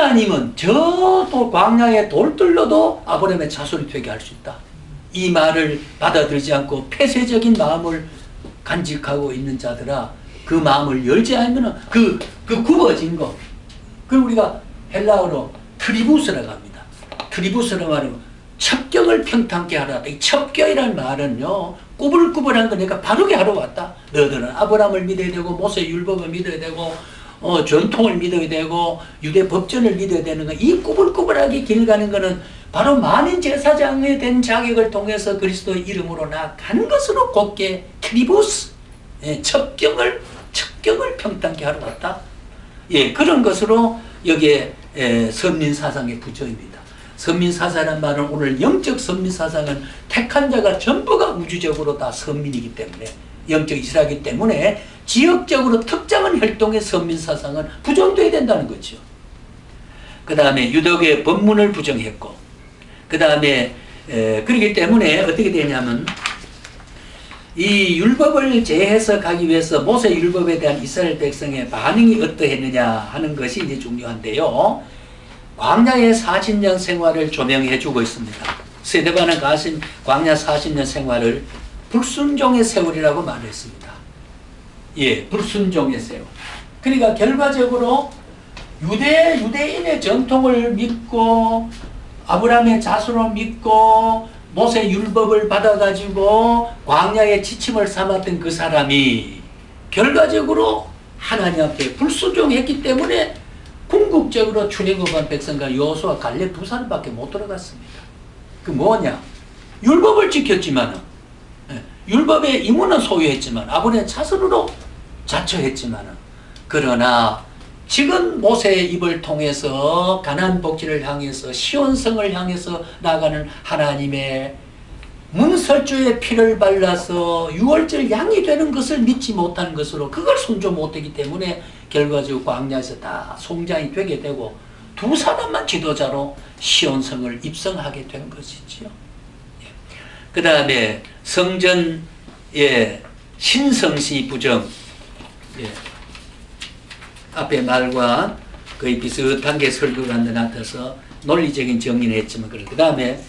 하나님은 저 또 광야의 돌들로도 아브라함의 자손이 되게 할 수 있다. 이 말을 받아들이지 않고 폐쇄적인 마음을 간직하고 있는 자들아, 그 마음을 열지 않으면 그 굽어진 거, 그걸 우리가 헬라어로 트리부스라고 합니다. 트리부스라고 말하면 첩경을 평탄케 하라. 이 첩경이라는 말은요, 꾸불꾸불한 거 내가 바르게 하러 왔다. 너희들은 아브라함을 믿어야 되고 모세 율법을 믿어야 되고 전통을 믿어야 되고 유대 법전을 믿어야 되는 거, 이 꾸불꾸불하게 길 가는 거는 바로 만인 제사장에 된 자격을 통해서 그리스도의 이름으로 나아가는 것으로 곧게 트리부스, 첩경을 평탄케 하러 왔다. 예, 그런 것으로 여기에 선민사상의 부처입니다. 선민사상이라는 말은 오늘 영적 선민사상은 택한 자가 전부가 우주적으로 다 선민이기 때문에, 영적 이스라엘이기 때문에 지역적으로 특정한 혈통의 선민사상은 부정돼야 된다는 거죠. 그 다음에 유독의 법문을 부정했고, 그 다음에 그렇기 때문에 어떻게 되냐면 이 율법을 재해석하기 위해서 모세 율법에 대한 이스라엘 백성의 반응이 어떠했느냐 하는 것이 이제 중요한데요. 광야의 40년 생활을 조명해 주고 있습니다. 스데반은 광야 40년 생활을 불순종의 세월이라고 말했습니다. 예, 불순종의 세월. 그러니까 결과적으로 유대인의 전통을 믿고 아브라함의 자손을 믿고 모세 율법을 받아가지고 광야의 지침을 삼았던 그 사람이 결과적으로 하나님 앞에 불순종했기 때문에 궁극적으로 출애굽한 백성과 여호수아 갈렙 두 사람밖에 못 들어갔습니다. 그 뭐냐? 율법을 지켰지만, 율법의 임무는 소유했지만, 아브라함의 자손으로 자처했지만, 그러나 지금 모세의 입을 통해서 가나안 복지를 향해서 시온성을 향해서 나가는 하나님의 문설주의 피를 발라서 유월절 양이 되는 것을 믿지 못한 것으로 그걸 순종 못하기 때문에 결과적으로 광야에서 다 송장이 되게 되고 두 사람만 지도자로 시온성을 입성하게 된 것이지요. 그 다음에 성전의 신성시 부정, 앞에 말과 거의 비슷한 게 설교가 나타서 논리적인 정리는 했지만, 그 다음에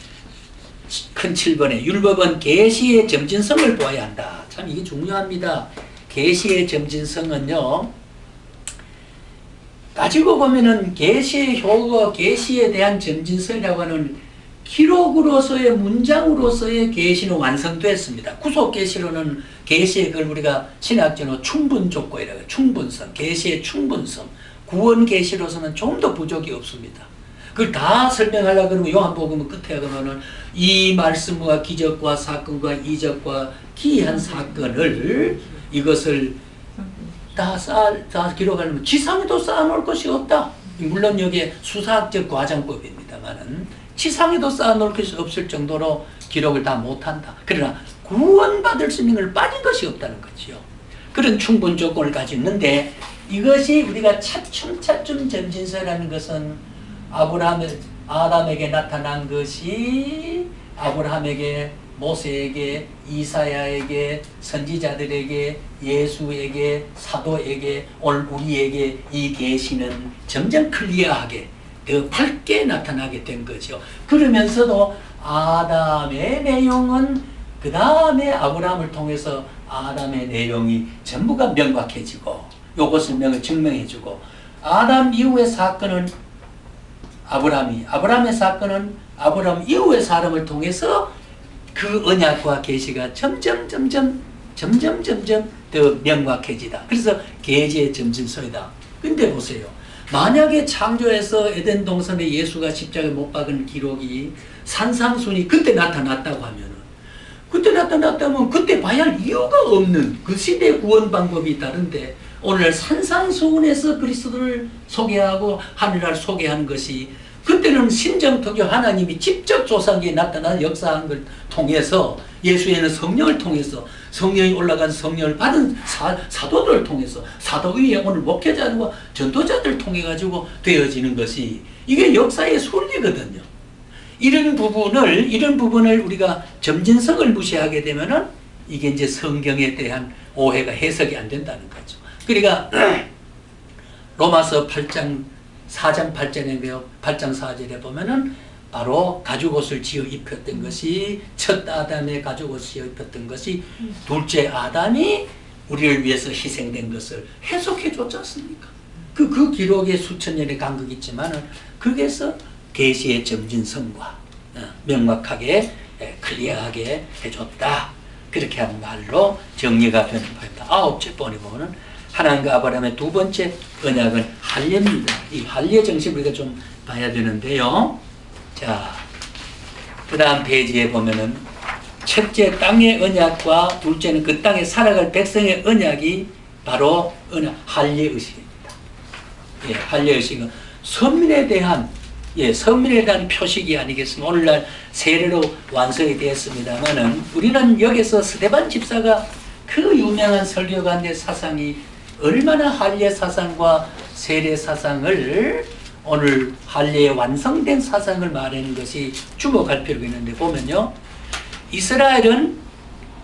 큰 7번에 율법은 계시의 점진성을 보아야 한다. 참 이게 중요합니다. 계시의 점진성은요, 가지고 보면은 계시의 효과, 계시에 대한 점진성이라고 하는 기록으로서의 문장으로서의 계시는 완성됐습니다. 구속 계시로는 계시의 그걸 우리가 신학적으로 충분 조건이라고 해요. 충분성, 계시의 충분성. 구원 계시로서는 좀 더 부족이 없습니다. 그걸 다 설명하려고 그러면 요한복음 끝에 가면은 이 말씀과 기적과 사건과 이적과 기이한 사건을 이것을 다 기록하려면 지상에도 쌓아놓을 것이 없다. 물론 여기에 수사학적 과장법입니다만은 지상에도 쌓아놓을 것이 없을 정도로 기록을 다 못한다. 그러나 구원받을 수 있는 걸 빠진 것이 없다는 거지요. 그런 충분 조건을 가지고 있는데, 이것이 우리가 차츰차츰 점진서라는 것은 아담에게 나타난 것이 아브라함에게, 모세에게, 이사야에게, 선지자들에게, 예수에게, 사도에게, 오늘 우리에게 이 계시는 점점 클리어하게 더 밝게 나타나게 된 거죠. 그러면서도 아담의 내용은 그 다음에 아브라함을 통해서 아담의 내용이 전부가 명확해지고 이것을 증명해주고, 아담 이후의 사건은 아브라함의 사건은 아브라함 이후의 사람을 통해서 그 언약과 계시가 점점 더 명확해지다. 그래서 계시의 점진서이다. 근데 보세요. 만약에 창조에서 에덴 동산에 예수가 십자가에 못 박은 기록이 산상순이 그때 나타났다고 하면은, 그때 나타났다면 그때 봐야 할 이유가 없는 그 시대의 구원 방법이 다른데, 오늘 산상수훈에서 그리스도를 소개하고 하늘나라를 소개하는 것이, 그때는 신정특유 하나님이 직접 조상기에 나타난 역사한 걸 통해서, 예수에는 성령을 통해서, 성령이 올라간 성령을 받은 사도들을 통해서, 사도 위에 오늘 목회자들과 전도자들을 통해 가지고 되어지는 것이, 이게 역사의 순리거든요. 이런 부분을 우리가 점진성을 무시하게 되면은 이게 이제 성경에 대한 오해가 해석이 안 된다는 거죠. 그러니까 로마서 8장 4장 8장 4절에 보면은 바로 가죽옷을 지어 입혔던 것이 첫 아담의 가죽옷을 지어 입혔던 것이 둘째 아담이 우리를 위해서 희생된 것을 해석해 줬지 않습니까? 그 기록에 수천 년의 간극이 있지만은 거기에서 계시의 점진성과 명확하게 클리어하게 해줬다. 그렇게 한 말로 정리가 되는 바입니다. 9째 번에 보면은 하나님과 아브라함의 두 번째 언약은 할례입니다. 이 할례 정신 우리가 좀 봐야 되는데요. 자, 그 다음 페이지에 보면은 첫째 땅의 언약과 둘째는 그 땅에 살아갈 백성의 언약이 바로 할례의식입니다. 예, 할례의식은 선민에 대한 표식이 아니겠습니까? 오늘날 세례로 완성이 되었습니다만은 우리는 여기서 스데반 집사가 그 유명한 설교가인데 사상이 얼마나 할례 사상과 세례 사상을 오늘 할례에 완성된 사상을 말하는 것이 주목할 필요가 있는데 보면요. 이스라엘은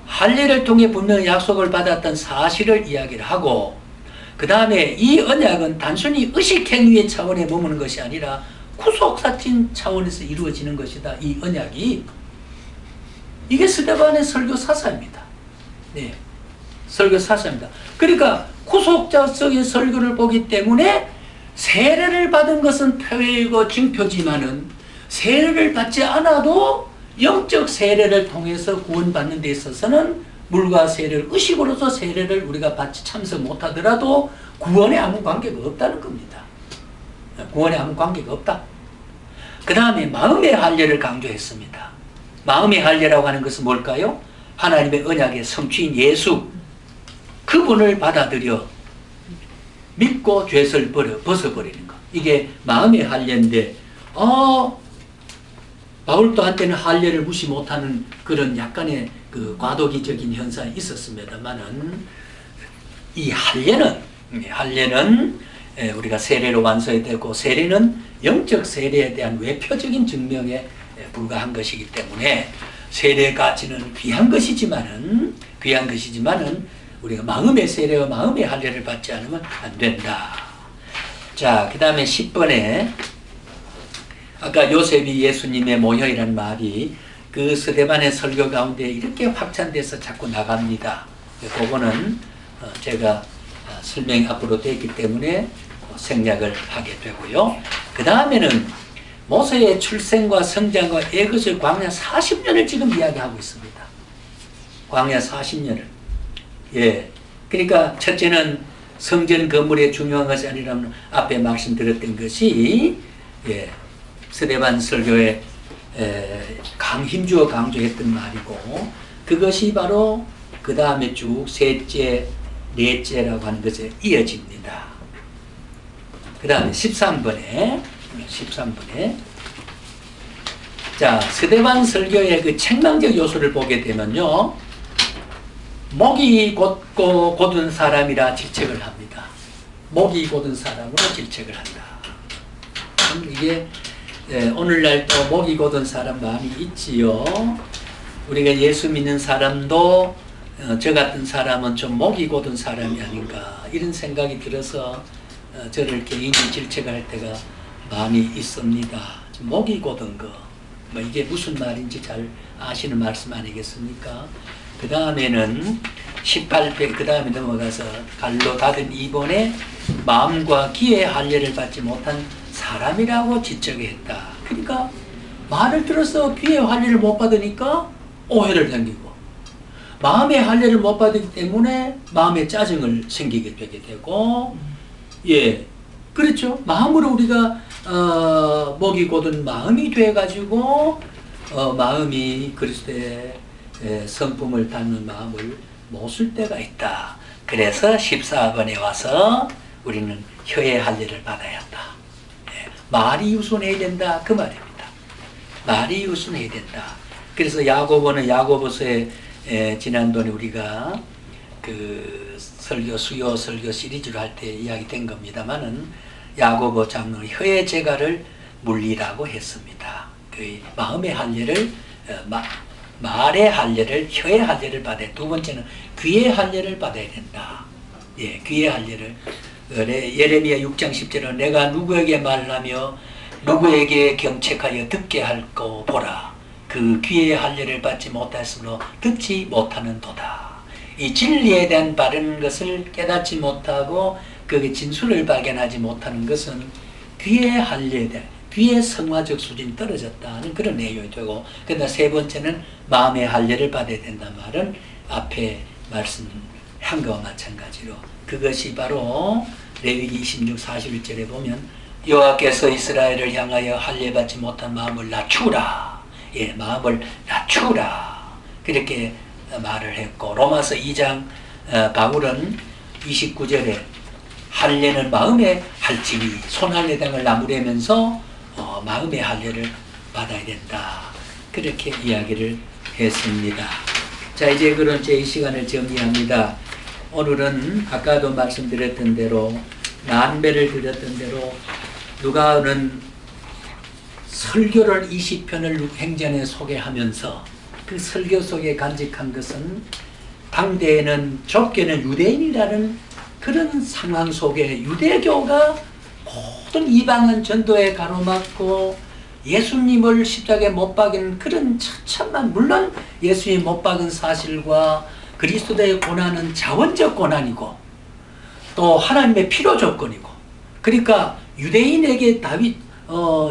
할례를 통해 분명히 약속을 받았던 사실을 이야기를 하고 그 다음에 이 언약은 단순히 의식행위의 차원에 머무는 것이 아니라 구속사진 차원에서 이루어지는 것이다. 이 언약이 이게 스데반의 설교 사사입니다. 네, 설교 사사입니다. 그러니까 구속자적인 설교를 보기 때문에 세례를 받은 것은 표이고 증표지만은 세례를 받지 않아도 영적 세례를 통해서 구원받는 데 있어서는 물과 세례를 의식으로서 세례를 우리가 받지 참석 못하더라도 구원에 아무 관계가 없다는 겁니다. 구원에 아무 관계가 없다. 그 다음에 마음의 할례를 강조했습니다. 마음의 할례라고 하는 것은 뭘까요? 하나님의 언약의 성취인 예수 그분을 받아들여 믿고 죄를 벗어버리는 것. 이게 마음의 할례인데 바울도 한때는 할례를 무시 못하는 그런 약간의 그 과도기적인 현상이 있었습니다만은 이 할례는 우리가 세례로 완성이 되고 세례는 영적 세례에 대한 외표적인 증명에 불과한 것이기 때문에 세례의 가치는 귀한 것이지만은 우리가 마음의 세례와 마음의 할례를 받지 않으면 안 된다. 자, 그 다음에 10번에 아까 요셉이 예수님의 모형이라는 말이 그 스데반의 설교 가운데 이렇게 확산돼서 자꾸 나갑니다. 그거는 제가 설명이 앞으로 되기 때문에 생략을 하게 되고요. 그 다음에는 모세의 출생과 성장과 애것을 광야 40년을 지금 이야기하고 있습니다. 광야 40년을. 예. 그러니까 첫째는 성전 건물에 중요한 것이 아니라면 앞에 말씀드렸던 것이 스데반 설교에 힘주어 강조했던 말이고 그것이 바로 그 다음에 쭉 셋째, 넷째라고 하는 것에 이어집니다. 그 다음에 13번에 자, 스데반 설교의 그 책망적 요소를 보게 되면요. 목이 곧은 사람이라 질책을 합니다. 목이 곧은 사람으로 질책을 한다. 이게 오늘날 또 목이 곧은 사람 많이 있지요. 우리가 예수 믿는 사람도 저 같은 사람은 좀 목이 곧은 사람이 아닌가 이런 생각이 들어서 저를 개인이 질책할 때가 많이 있습니다. 목이 곧은 거, 이게 무슨 말인지 잘 아시는 말씀 아니겠습니까? 그 다음에는 18편, 그 다음에 넘어가서 갈로 닫은 2번에 마음과 기의 할례를 받지 못한 사람이라고 지적했다. 그러니까 말을 들어서 귀의 할례를 못 받으니까 오해를 생기고 마음의 할례를 못 받기 때문에 마음의 짜증을 생기게 되게 되고 그렇죠. 마음으로 우리가 목이 곧은 마음이 돼가지고 마음이 그리스도의 성품을 닮는 마음을 못 쓸 때가 있다. 그래서 14번에 와서 우리는 혀의 할례를 받아야 한다. 말이 우선해야 된다. 그 말입니다. 말이 우선해야 된다. 그래서 야고보는 야고보서에 지난번에 우리가 그 수요 설교 시리즈로 할 때 이야기된 겁니다만은 야고보 장로는 혀의 재갈을 물리라고 했습니다. 그 마음의 할례를 말의 할례를 혀의 할례를 받아야 두 번째는 귀의 할례를 받아야 된다. 귀의 할례를 예레미야 6장 10절은 내가 누구에게 말하며 누구에게 경책하여 듣게 할거 보라. 그 귀에 할례를 받지 못했으므로 듣지 못하는 도다. 이 진리에 대한 바른 것을 깨닫지 못하고 그 진술을 발견하지 못하는 것은 귀에 할례에 대한 귀의 성화적 수준이 떨어졌다는 그런 내용이 되고, 그러나 세 번째는 마음의 할례를 받아야 된다는 말은 앞에 말씀한 것과 마찬가지로 그것이 바로 레위기 26, 41절에 보면 여호와께서 이스라엘을 향하여 할례 받지 못한 마음을 낮추라. 예, 마음을 낮추라. 그렇게 말을 했고, 로마서 2장 바울은 29절에 할례는 마음에 할지니 손할례 등을 나무래면서 마음의 할례를 받아야 된다. 그렇게 이야기를 했습니다. 자, 이제 그런 제 시간을 정리합니다. 오늘은 아까도 말씀드렸던 대로, 난배를 드렸던 대로, 누가는 설교를 20편을 행전에 소개하면서 그 설교 속에 간직한 것은 당대에는 좁게는 유대인이라는 그런 상황 속에 유대교가 모든 이방은 전도에 가로막고 예수님을 십자가에 못 박은 그런 처참한, 물론 예수님 못 박은 사실과 그리스도의 고난은 자원적 고난이고 또 하나님의 필요 조건이고, 그러니까 유대인에게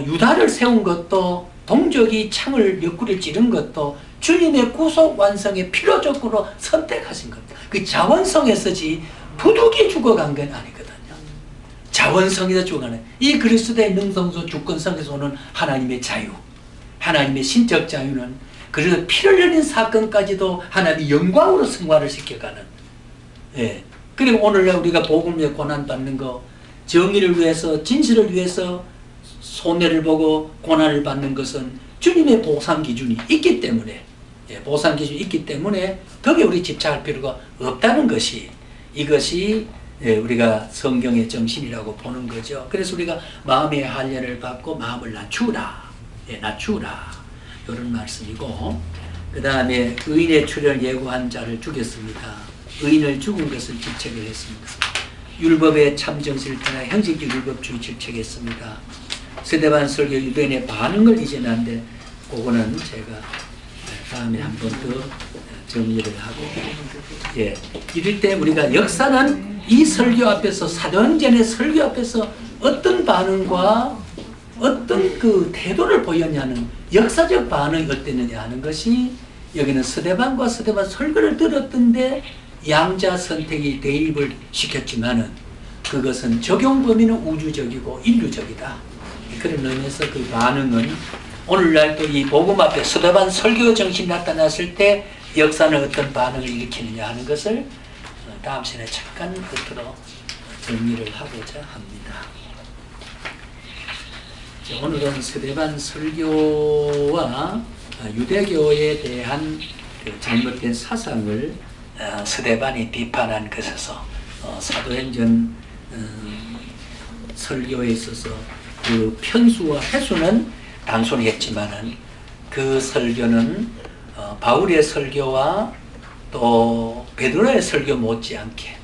유다를 세운 것도, 동족이 창을 옆구리를 찌른 것도 주님의 구속 완성의 필요 조건으로 선택하신 겁니다. 그 자원성에서지 부득이 죽어간 건 아니거든요. 자원성에서 죽어가는 이 그리스도의 능성소 주권성에서 오는 하나님의 자유, 하나님의 신적 자유는 그래서 피를 흘린 사건까지도 하나님의 영광으로 승화를 시켜가는, 예. 그리고 오늘날 우리가 복음에 고난받는 거, 정의를 위해서, 진실을 위해서 손해를 보고 고난을 받는 것은 주님의 보상 기준이 있기 때문에, 예, 보상 기준이 있기 때문에 거기에 우리 집착할 필요가 없다는 것이, 이것이 우리가 성경의 정신이라고 보는 거죠. 그래서 우리가 마음의 할례를 받고 마음을 낮추라, 예, 낮추라, 이런 말씀이고, 그 다음에 의인의 출현을 예고한 자를 죽였습니다. 의인을 죽은 것을 질책을 했습니다. 율법의 참정신을 떠나 형식적 율법주의 질책했습니다. 스데반 설교 유대인의 반응을 이전하는데, 그거는 제가 다음에 한 번 더 정리를 하고, 예, 이럴 때 우리가 역사는 이 설교 앞에서, 사도행전의 설교 앞에서 어떤 반응과 어떤 그 태도를 보였냐는, 역사적 반응이 어땠느냐 하는 것이, 여기는 스데반과 스데반 설교를 들었던데 양자 선택이 대입을 시켰지만은 그것은 적용 범위는 우주적이고 인류적이다. 그런 의미에서 그 반응은 오늘날 또 이 복음 앞에 스데반 설교 정신이 나타났을 때 역사는 어떤 반응을 일으키느냐 하는 것을 다음 시간에 잠깐 끝으로 정리를 하고자 합니다. 오늘은 스데반 설교와 유대교에 대한 그 잘못된 사상을 스데반이 비판한 것에서 사도행전 설교에 있어서 그 편수와 횟수는 단순히 했지만은 그 설교는 바울의 설교와 또 베드로의 설교 못지않게,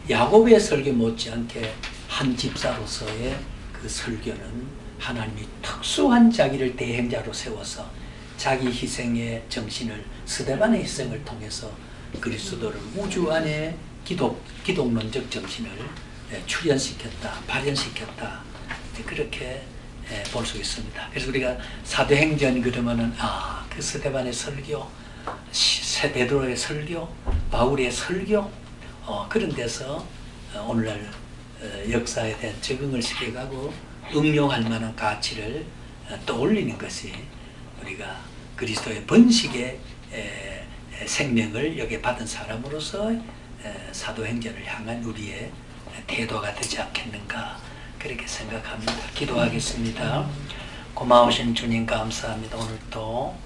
야곱의 설교 못지않게 한 집사로서의 그 설교는 하나님이 특수한 자기를 대행자로 세워서 자기 희생의 정신을, 스데반의 희생을 통해서 그리스도를 우주 안에 기독론적 정신을 출현시켰다, 발현시켰다, 그렇게 볼 수 있습니다. 그래서 우리가 사도행전 그러면은 그 스데반의 설교, 베드로의 설교, 바울의 설교, 그런 데서 오늘날 역사에 대한 적응을 시켜가고 응용할 만한 가치를 떠올리는 것이 우리가 그리스도의 번식의 생명을 여기에 받은 사람으로서 사도행전을 향한 우리의 태도가 되지 않겠는가, 그렇게 생각합니다. 기도하겠습니다. 고마우신 주님 감사합니다. 오늘도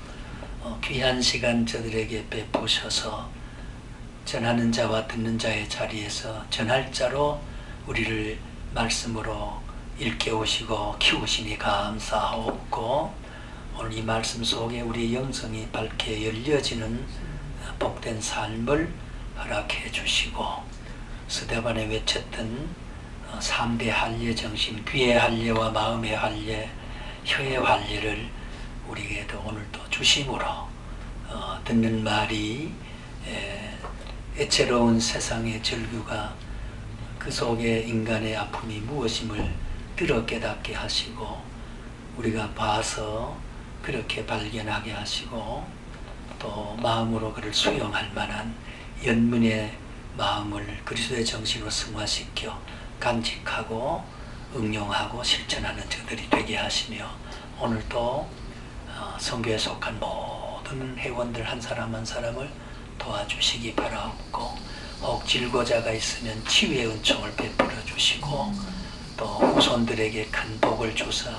귀한 시간 저들에게 베푸셔서 전하는 자와 듣는 자의 자리에서 전할 자로 우리를 말씀으로 일깨우시고 키우시니 감사하옵고, 오늘 이 말씀 속에 우리 영성이 밝게 열려지는 복된 삶을 허락해 주시고, 스데반에 외쳤던 3대 할례 정신, 귀의 할례와 마음의 할례, 혀의 할례를 우리에게도 오늘도 주심으로 듣는 말이 애처로운 세상의 절규가 그 속에 인간의 아픔이 무엇임을 들어 깨닫게 하시고 우리가 봐서 그렇게 발견하게 하시고 또 마음으로 그를 수용할 만한 연민의 마음을 그리스도의 정신으로 승화시켜 간직하고 응용하고 실천하는 저들이 되게 하시며 오늘도 선교에 속한 모든 회원들 한 사람 한 사람을 도와주시기 바라옵고 혹 질고자가 있으면 치유의 은총을 베풀어 주시고 또 후손들에게 큰 복을 주사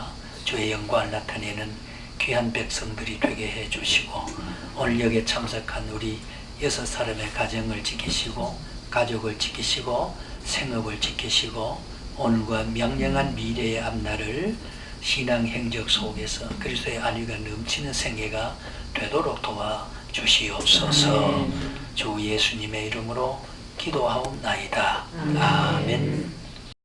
주의 영광을 나타내는 귀한 백성들이 되게 해주시고 오늘 여기에 참석한 우리 6사람의 가정을 지키시고 가족을 지키시고 생업을 지키시고 오늘과 명령한 미래의 앞날을 신앙 행적 속에서 그리스도의 안위가 넘치는 생애가 되도록 도와주시옵소서. 주 예수님의 이름으로 기도하옵나이다. 아멘.